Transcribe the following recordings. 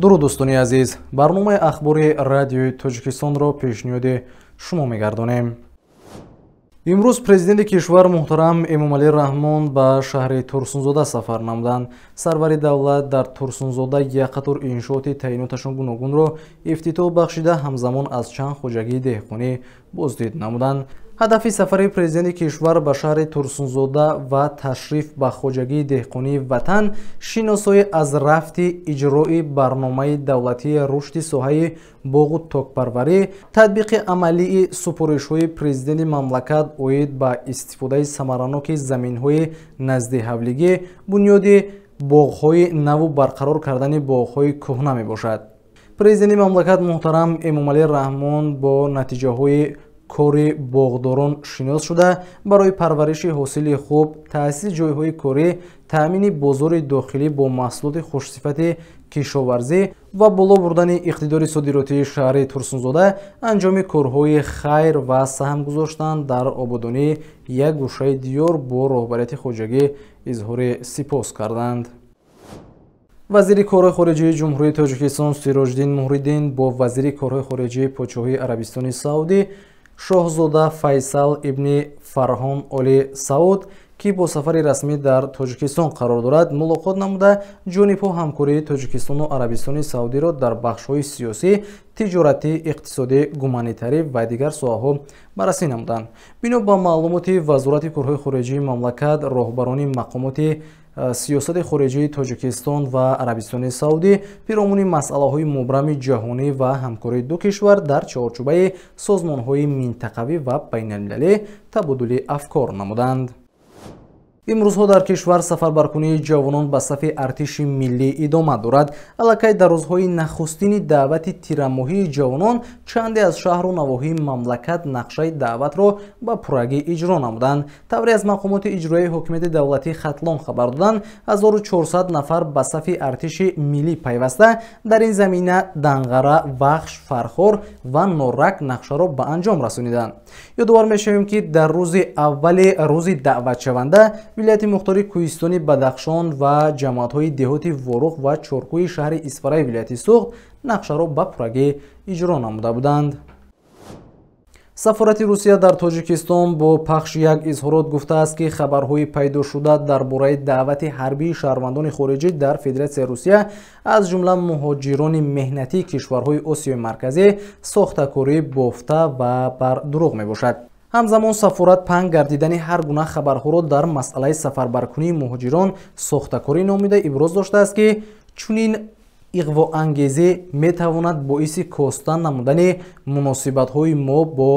дуруд дӯстони азиз, барномаи ахбори радиои Тоҷикистонро пешниҳоди шумо мегардонем. имрӯз президенти кишвар муҳтарам Эмомалӣ Раҳмон ба шаҳри Турсунзода сафар намуданд. Сарвари давлат дар Турсунзода як қатор иншооти таъиноташон гуногунро ифтитоҳ бахшида, ҳамзамон аз чанд хоҷагии деҳқонӣ боздид намуданд. ҳадафи сафари президенти кишвар ба шаҳри Турсунзода ва ташриф ба хоҷагии деҳқонии ватан шиносоӣ аз рафти иҷрои барномаи давлатии рушди соҳаи боғу токпарварӣ, татбиқи амалии супоришҳои президенти мамлакат оид ба истифодаи самараноки заминҳои наздиҳавлигӣ, бунёди боғҳои наву барқарор кардани боғҳои кӯҳна мебошад. Президенти мамлакат муҳтарам Эмомалӣ Раҳмон бо натиҷаҳои кори боғдорон шинос шуда, барои парвариши ҳосили хуб, таъсиси ҷойҳои корӣ, таъмини бозори дохилӣ бо маҳсулоти хушсифати кишоварзӣ ва боло бурдани иқтидори содиротии шаҳри Турсунзода анҷоми корҳои хайр ва саҳм гузоштанд дар ободонии як гӯшаи диёр бо роҳбарияти хоҷагӣ изҳори сипос карданд. вазири корҳои хориҷии ҷумҳурии Тоҷикистон Сироҷдин Муҳриддин бо вазири корҳои хориҷии Подшоҳии Арабистони Саудӣ Шоҳзода Файсал ибни Фарҳон Оли Сауд, ки бо сафари расмӣ дар Тоҷикистон қарор дорад, мулоқот намуда ҷонибҳо ҳамкории Тоҷикистону Арабистони Саудиро дар бахшҳои сиёсӣ, тиҷоратӣ, иқтисодӣ, гуманитарӣ ва дигар соҳаҳо баррасӣ намуданд. бино ба маълумоти Вазорати корҳои хориҷии мамлакат, роҳбарони мақомоти сиёсати хориҷии Тоҷикистон ва Арабистони Саудӣ пиромони масъалаҳои мубрами ҷаҳонӣ ва ҳамкории ду кишвар дар чаҳорчӯбаи созмонҳои минтақавӣ ва байналмилалӣ табодули афкор намуданд. имрӯзҳо дар кишвар сафарбаркунии ҷавонон ба сафи артиши миллӣ идома дорад. аллакай дар рӯзҳои нахустини даъвати тирамоҳии ҷавонон чанде аз шаҳру навоҳии мамлакат нақшаи даъватро ба пуррагӣ иҷро намуданд. тавре аз мақомоти иҷроии ҳокимияти давлатии Хатлон хабар доданд, 1400 нафар ба сафи артиши миллӣ пайваста дар ин замина Данғара, Вахш, Фархор ва Норак нақшаро ба анҷом расониданд. ёдовар мешавем, ки дар рӯзи аввали рӯзи даъватшаванда вилояти мухтори Кӯҳистони Бадахшон ва ҷамоатҳои деҳоти Ворух ва чоркӯи шаҳри Исфараи вилояти Суғд нақшаро ба пуррагӣ иҷро намуда буданд. сафорати Русия дар Тоҷикистон бо пахши як изҳорот гуфтааст, ки хабарҳои пайдошуда дар бораи даъвати ҳарбии шаҳрвандони хориҷӣ дар Федератсияи Русия аз ҷумла муҳоҷирони меҳнатии кишварҳои Осиёи Марказӣ сохтакорӣ, бофта ва бар дурӯғ мебошад. ҳамзамон сафорат панҳ гардидани ҳар гуна хабарҳоро дар масъалаи сафарбаркунии муҳоҷирон сохтакорӣ номида иброз доштааст, ки чунин иғвоангезӣ метавонад боиси коста намудани муносибатҳои мо бо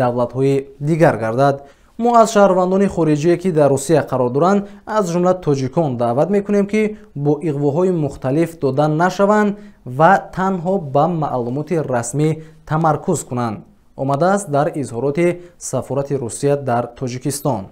давлатҳои дигар гардад. мо аз шаҳрвандони хориҷие, ки дар Русия қарор доранд, аз ҷумла тоҷикон даъват мекунем, ки бо иғвоҳои мухталиф дода нашаванд ва танҳо ба маълумоти расмӣ тамаркуз кунанд, омадааст дар изҳороти сафорати Русия дар Тоҷикистон.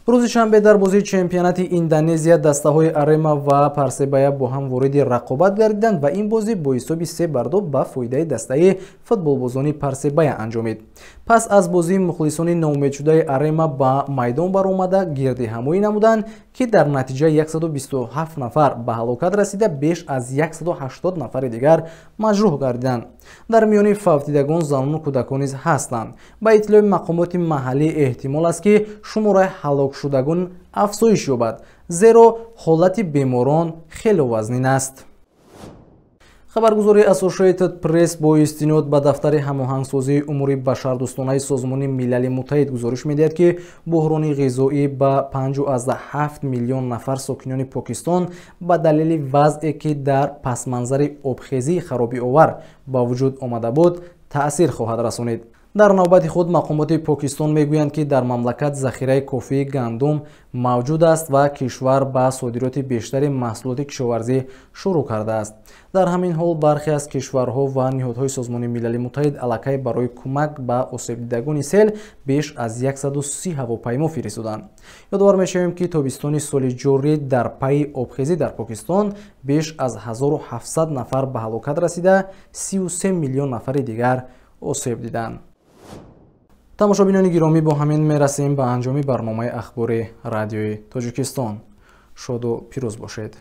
рӯзи шанбе дар бозии чемпионати Индонезия дастаҳои Арема ва Парсебая бо ҳам вориди рақобат гардиданд ва ин бозӣ бо ҳисоби 3-2 ба фоидаи дастаи футболбозони Парсебая анҷомид. пас аз бозии мухлисони ноумедшудаи Арема ба майдон баромада гирдиҳамоӣ намуданд, ки дар натиҷа 127 нафар ба ҳалокат расида, беш аз 180 нафари дигар маҷрӯҳ гардиданд. дар миёни фавтидагон занону кӯдакон низ ҳастанд. ба иттилои мақомоти маҳаллӣ эҳтимол аст, ки шумораи ҳалокшудагон афзоиш ёбад, зеро ҳолати беморон хеле вазнин аст. хабаргузори Associated Press бо истинод ба дафтари ҳамоҳангсозии умури башардӯстонаи Созмони Милали Муттаҳид гузориш медиҳад, ки буҳрони ғизоӣ ба 5,7 миллион нафар сокинони Покистон ба далели вазъе, ки дар пасманзари обхезии харобиовар ба вуҷуд омада буд, таъсир хоҳад расонид. дар навбати худ мақомоти Покистон мегӯянд, ки дар мамлакат захираи кофии гандум мавҷуд аст ва кишвар ба содироти бештари маҳсулоти кишоварзӣ шурӯъ кардааст. дар ҳамин ҳол бархе аз кишварҳо ва ниҳодҳои Созмони Милали Муттаҳид аллакай барои кӯмак ба осебдидагони сел беш аз 130 ҳавопаймо фиристоданд. ёдовар мешавем, ки тобистони соли ҷорӣ дар пайи обхезӣ дар Покистон беш аз 1700 нафар ба ҳалокат расида, 33 миллион нафари дигар осеб диданд. тамошобинони гиромӣ, бо ҳамин мерасем ба анҷоми барномаи ахбори радиои Тоҷикистон. шоду пирӯз бошед.